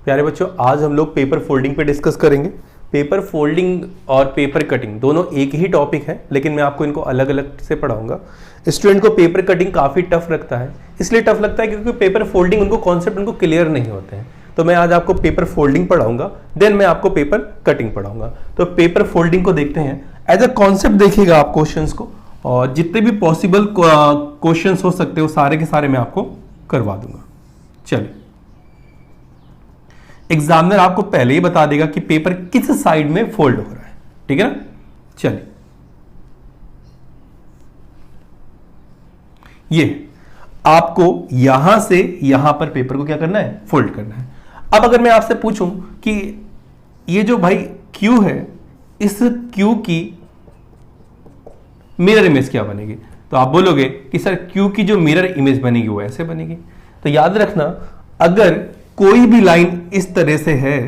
प्यारे बच्चों, आज हम लोग पेपर फोल्डिंग पे डिस्कस करेंगे। पेपर फोल्डिंग और पेपर कटिंग दोनों एक ही टॉपिक है, लेकिन मैं आपको इनको अलग अलग से पढ़ाऊंगा। स्टूडेंट को पेपर कटिंग काफ़ी टफ लगता है, इसलिए टफ लगता है क्योंकि पेपर फोल्डिंग उनको कॉन्सेप्ट उनको क्लियर नहीं होते हैं। तो मैं आज आपको पेपर फोल्डिंग पढ़ाऊंगा, देन मैं आपको पेपर कटिंग पढ़ाऊंगा। तो पेपर फोल्डिंग को देखते हैं। एज अ कॉन्सेप्ट देखिएगा आप क्वेश्चंस को, और जितने भी पॉसिबल क्वेश्चंस हो सकते हो सारे के सारे मैं आपको करवा दूंगा। चलिए, एग्जामिनर आपको पहले ही बता देगा कि पेपर किस साइड में फोल्ड हो रहा है, ठीक है ना। चलिए, ये आपको यहां से यहां पर पेपर को क्या करना है, फोल्ड करना है। अब अगर मैं आपसे पूछूं कि ये जो भाई Q है, इस Q की मिरर इमेज क्या बनेगी, तो आप बोलोगे कि सर Q की जो मिरर इमेज बनेगी वो ऐसे बनेगी। तो याद रखना, अगर कोई भी लाइन इस तरह से है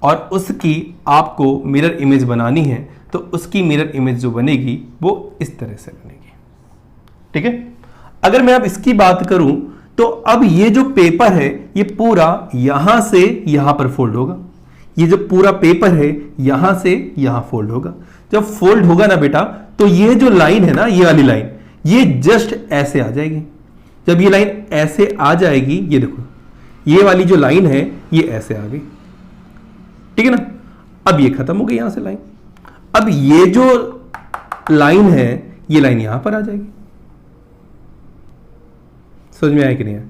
और उसकी आपको मिरर इमेज बनानी है, तो उसकी मिरर इमेज जो बनेगी वो इस तरह से बनेगी, ठीक है। अगर मैं अब इसकी बात करूं तो अब ये जो पेपर है ये पूरा यहां से यहां पर फोल्ड होगा। ये जो पूरा पेपर है यहां से यहां फोल्ड होगा। जब फोल्ड होगा ना बेटा, तो ये जो लाइन है ना, ये वाली लाइन, ये जस्ट ऐसे आ जाएगी। जब ये लाइन ऐसे आ जाएगी, ये देखो, ये वाली जो लाइन है ये ऐसे आ गई, ठीक है ना। अब ये खत्म हो गई यहां से लाइन। अब ये जो लाइन है, ये लाइन यहां पर आ जाएगी। समझ में आया कि नहीं है?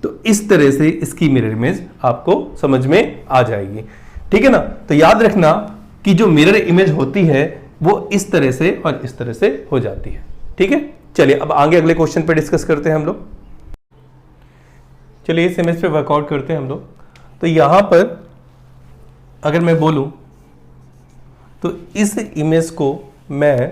तो इस तरह से इसकी मिरर इमेज आपको समझ में आ जाएगी, ठीक है ना। तो याद रखना कि जो मिरर इमेज होती है वो इस तरह से और इस तरह से हो जाती है, ठीक है। चलिए, अब आगे अगले क्वेश्चन पे डिस्कस करते हैं हम लोग। चलिए, इस इमेज पे वर्कआउट करते हैं हम लोग। तो यहां पर अगर मैं बोलूं तो इस इमेज को मैं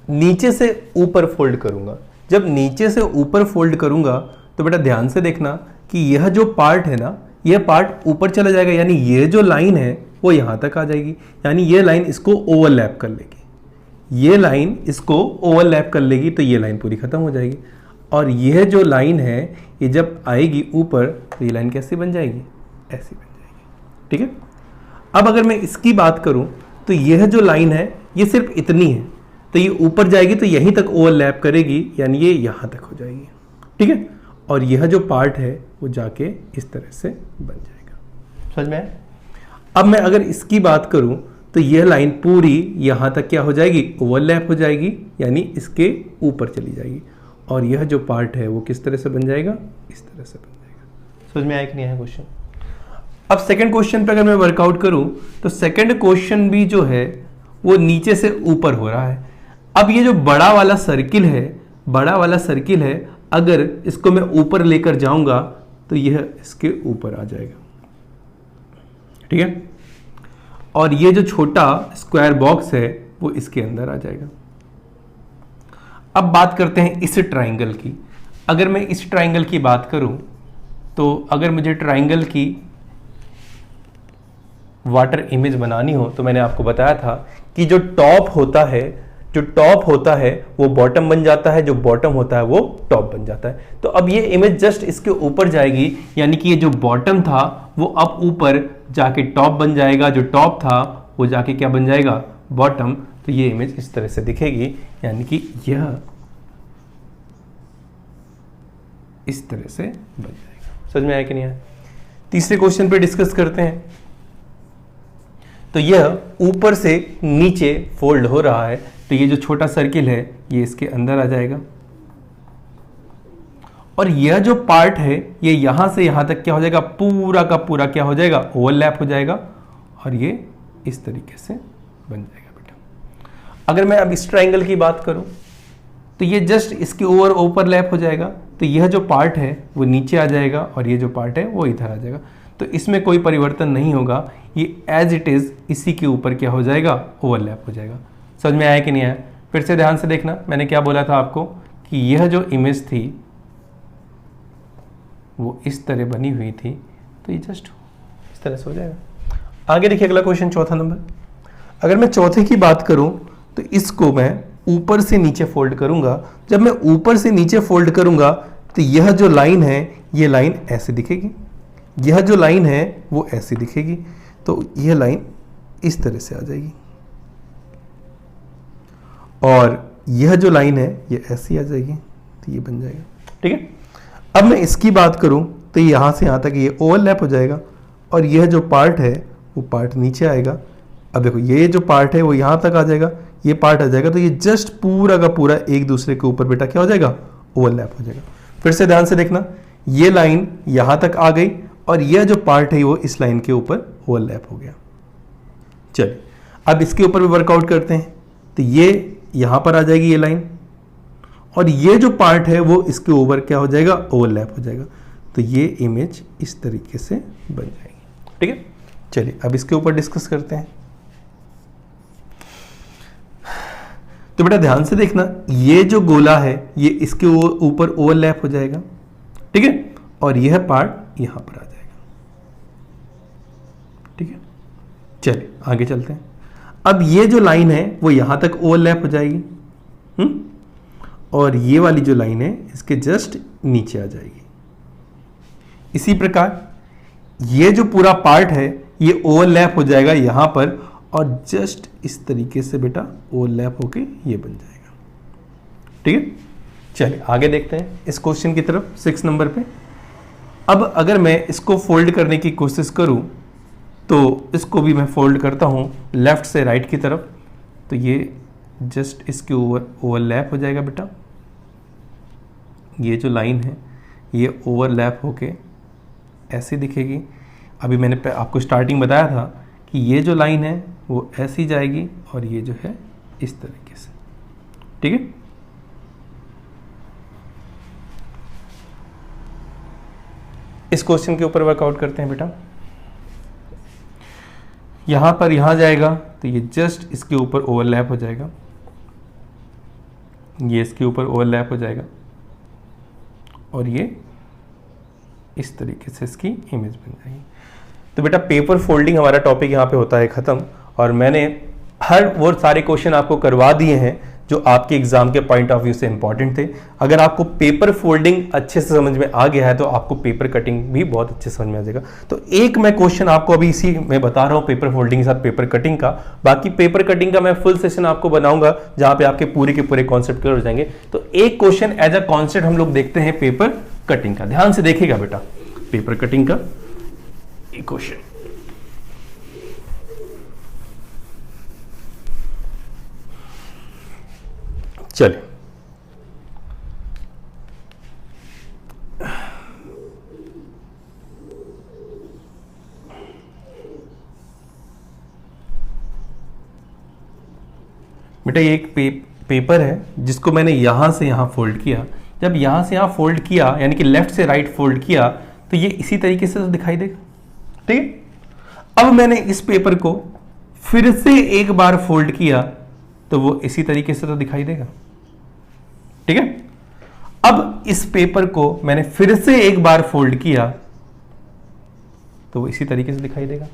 नीचे से ऊपर फोल्ड करूंगा। जब नीचे से ऊपर फोल्ड करूंगा तो बेटा ध्यान से देखना कि यह जो पार्ट है ना, यह पार्ट ऊपर चला जाएगा, यानी ये जो लाइन है वो यहां तक आ जाएगी। यानी ये लाइन इसको ओवरलैप कर लेगी, ये लाइन इसको ओवरलैप कर लेगी, तो ये लाइन पूरी खत्म हो जाएगी। और यह जो लाइन है ये जब आएगी ऊपर तो ये लाइन कैसे बन जाएगी, ऐसी बन जाएगी, ठीक है। अब अगर मैं इसकी बात करूं तो यह जो लाइन है ये सिर्फ इतनी है, तो ये ऊपर जाएगी तो यहीं तक ओवरलैप करेगी, यानी ये यहां तक हो जाएगी, ठीक है। और यह जो पार्ट है वो जाके इस तरह से बन जाएगा। समझ में आया? अब मैं अगर इसकी बात करूं तो यह लाइन पूरी यहां तक क्या हो जाएगी, ओवरलैप हो जाएगी, यानी इसके ऊपर चली जाएगी। और यह जो पार्ट है वो किस तरह से बन जाएगा, इस तरह से बन जाएगा। समझ में आया कि नहीं आया क्वेश्चन? अब सेकंड क्वेश्चन पे अगर मैं वर्कआउट करूं तो सेकंड क्वेश्चन भी जो है वो नीचे से ऊपर हो रहा है। अब ये जो बड़ा वाला सर्किल है, अगर इसको मैं ऊपर लेकर जाऊंगा तो यह इसके ऊपर आ जाएगा, ठीक है। और ये जो छोटा स्क्वायर बॉक्स है वो इसके अंदर आ जाएगा। अब बात करते हैं इस ट्राइंगल की। अगर मैं इस ट्राइंगल की बात करूं तो अगर मुझे ट्राइंगल की वाटर इमेज बनानी हो तो मैंने आपको बताया था कि जो टॉप होता है वो बॉटम बन जाता है, जो बॉटम होता है वो टॉप बन जाता है। तो अब ये इमेज जस्ट इसके ऊपर जाएगी, यानी कि ये जो बॉटम था वो अब ऊपर जाके टॉप बन जाएगा, जो टॉप था वो जाके क्या बन जाएगा, बॉटम। तो ये इमेज इस तरह से दिखेगी, यानी कि यह इस तरह से बन जाएगा। समझ में आया कि नहीं आया? तीसरे क्वेश्चन पे डिस्कस करते हैं। तो यह ऊपर से नीचे फोल्ड हो रहा है, तो ये जो छोटा सर्किल है ये इसके अंदर आ जाएगा। और यह जो पार्ट है ये यहां से यहां तक क्या हो जाएगा, पूरा का पूरा क्या हो जाएगा, ओवरलैप हो जाएगा, और ये इस तरीके से बन जाएगा बेटा। अगर मैं अब इस ट्राइंगल की बात करूं तो ये जस्ट इसके ओवरलैप हो जाएगा, तो यह जो पार्ट है वो नीचे आ जाएगा और ये जो पार्ट है वो इधर आ जाएगा। तो इसमें कोई परिवर्तन नहीं होगा, ये एज इट इज इसी के ऊपर क्या हो जाएगा, ओवरलैप हो जाएगा। समझ में आया कि नहीं आया? फिर से ध्यान से देखना, मैंने क्या बोला था आपको कि यह जो इमेज थी वो इस तरह बनी हुई थी, तो ये जस्ट इस तरह से हो जाएगा। आगे देखिए अगला क्वेश्चन, चौथा नंबर। अगर मैं चौथे की बात करूं तो इसको मैं ऊपर से नीचे फोल्ड करूंगा। जब मैं ऊपर से नीचे फोल्ड करूंगा तो यह जो लाइन है ये लाइन ऐसे दिखेगी, यह जो लाइन है वो ऐसी दिखेगी, तो यह लाइन इस तरह से आ जाएगी, और यह जो लाइन है ये ऐसी आ जाएगी, तो ये बन जाएगा। ठीक है, अब मैं इसकी बात करूं तो यहां से यहां तक ये ओवरलैप हो जाएगा, और यह जो पार्ट है वो पार्ट नीचे आएगा। अब देखो ये जो पार्ट है वो यहां तक आ जाएगा, ये पार्ट आ जाएगा, तो ये जस्ट पूरा का पूरा एक दूसरे के ऊपर बेटा क्या हो जाएगा, ओवरलैप हो जाएगा। फिर से ध्यान से देखना, ये लाइन यहां तक आ गई और यह जो पार्ट है वो इस लाइन के ऊपर ओवरलैप हो गया। चलिए अब इसके ऊपर भी वर्कआउट करते हैं, तो ये यहां पर आ जाएगी ये लाइन, और ये जो पार्ट है वो इसके ऊपर क्या हो जाएगा, ओवरलैप हो जाएगा, तो ये इमेज इस तरीके से बन जाएगी। ठीक है, चलिए अब इसके ऊपर डिस्कस करते हैं। तो बेटा ध्यान से देखना, ये जो गोला है ये इसके ऊपर ओवरलैप हो जाएगा। ठीक है, और यह पार्ट यहां पर आ जाएगा। ठीक है, चलिए आगे चलते हैं। अब ये जो लाइन है वो यहां तक ओवरलैप हो जाएगी, और ये वाली जो लाइन है इसके जस्ट नीचे आ जाएगी। इसी प्रकार ये जो पूरा पार्ट है ये ओवरलैप हो जाएगा यहां पर, और जस्ट इस तरीके से बेटा ओवरलैप होके ये बन जाएगा। ठीक है, चलिए आगे देखते हैं इस क्वेश्चन की तरफ 6 नंबर पे। अब अगर मैं इसको फोल्ड करने की कोशिश करूं तो इसको भी मैं फोल्ड करता हूं लेफ्ट से राइट की तरफ, तो ये जस्ट इसके ऊपर ओवरलैप हो जाएगा बेटा। ये जो लाइन है ये ओवरलैप होके ऐसे दिखेगी। अभी मैंने आपको स्टार्टिंग बताया था कि ये जो लाइन है वो ऐसी जाएगी, और ये जो है इस तरीके से। ठीक है, इस क्वेश्चन के ऊपर वर्कआउट करते हैं बेटा। यहां पर यहां जाएगा तो ये जस्ट इसके ऊपर ओवरलैप हो जाएगा, ये इसके ऊपर ओवरलैप हो जाएगा, और ये इस तरीके से इसकी इमेज बन जाएगी। तो बेटा पेपर फोल्डिंग हमारा टॉपिक यहाँ पे होता है खत्म, और मैंने हर वो सारे क्वेश्चन आपको करवा दिए हैं जो आपके एग्जाम के पॉइंट ऑफ व्यू से इंपॉर्टेंट थे। अगर आपको पेपर फोल्डिंग अच्छे से समझ में आ गया है तो आपको पेपर कटिंग भी बहुत अच्छे समझ में आ जाएगा। तो एक मैं क्वेश्चन आपको अभी इसी में बता रहा हूँ पेपर फोल्डिंग के साथ पेपर कटिंग का। बाकी पेपर कटिंग का मैं फुल सेशन आपको बनाऊंगा जहां पे आपके पूरे के पूरे कॉन्सेप्ट क्लियर हो जाएंगे। तो एक क्वेश्चन एज अ कॉन्सेप्ट हम लोग देखते हैं पेपर कटिंग का। ध्यान से देखिएगा बेटा पेपर कटिंग का एक क्वेश्चन। चलिए बेटा ये एक पेपर है जिसको मैंने यहां से यहां फोल्ड किया। जब यहां से यहां फोल्ड किया यानी कि लेफ्ट से राइट फोल्ड किया तो ये इसी तरीके से तो दिखाई देगा। ठीक है, अब मैंने इस पेपर को फिर से एक बार फोल्ड किया तो वो इसी तरीके से तो दिखाई देगा। ठीक है, अब इस पेपर को मैंने फिर से एक बार फोल्ड किया तो वो इसी तरीके से दिखाई देगा।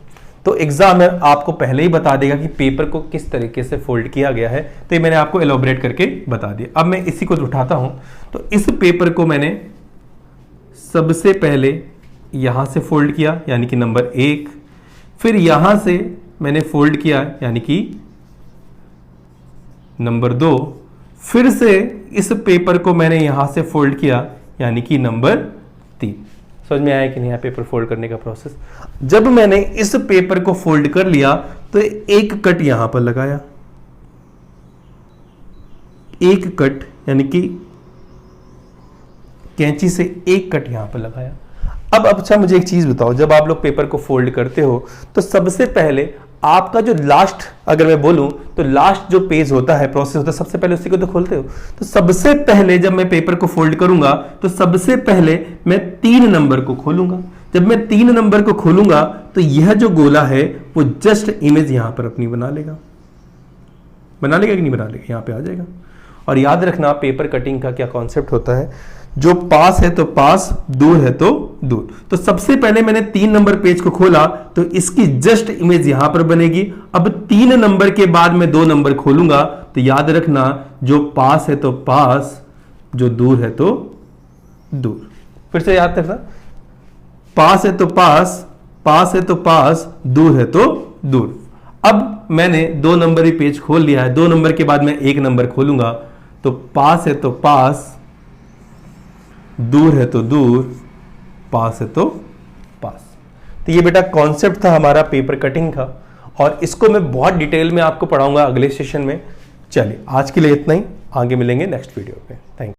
तो एग्जाम में आपको पहले ही बता देगा कि पेपर को किस तरीके से फोल्ड किया गया है, तो ये मैंने आपको एलोबरेट करके बता दिया। अब मैं इसी को उठाता हूं, तो इस पेपर को मैंने सबसे पहले यहां से फोल्ड किया यानी कि नंबर 1, फिर यहां से मैंने फोल्ड किया यानी कि नंबर 2, फिर से इस पेपर को मैंने यहां से फोल्ड किया यानी कि नंबर 3। समझ में आया कि नहीं पेपर फोल्ड करने का प्रोसेस। जब मैंने इस पेपर को फोल्ड कर लिया तो एक कट यहां पर लगाया, एक कट यानी कि कैंची से एक कट यहां पर लगाया। अब अच्छा मुझे एक चीज बताओ, जब आप लोग पेपर को फोल्ड करते हो तो सबसे पहले आपका जो लास्ट, अगर मैं बोलूं तो लास्ट जो पेज होता है, प्रोसेस होता है, सबसे पहले उसी को तो खोलते हो। तो सबसे पहले जब मैं पेपर को फोल्ड करूंगा तो सबसे पहले मैं 3 नंबर को खोलूंगा। जब मैं 3 नंबर को खोलूंगा तो यह जो गोला है वो जस्ट इमेज यहां पर अपनी बना लेगा कि नहीं बना लेगा, यहां पे आ जाएगा। और याद रखना पेपर कटिंग का क्या कॉन्सेप्ट होता है, जो पास है तो पास, दूर है तो दूर। तो सबसे पहले मैंने 3 नंबर पेज को खोला तो इसकी जस्ट इमेज यहां पर बनेगी। अब 3 नंबर के बाद मैं 2 नंबर खोलूंगा तो याद रखना जो पास है तो पास, जो दूर है तो दूर। फिर से याद रखना पास है तो पास, पास है तो पास, दूर है तो दूर। अब मैंने 2 नंबर ही पेज खोल लिया है, 2 नंबर के बाद मैं 1 नंबर खोलूंगा, तो पास है तो पास, दूर है तो दूर, पास है तो पास। तो ये बेटा कॉन्सेप्ट था हमारा पेपर कटिंग का, और इसको मैं बहुत डिटेल में आपको पढ़ाऊंगा अगले सेशन में। चलिए आज के लिए इतना ही, आगे मिलेंगे नेक्स्ट वीडियो पे। Thank you.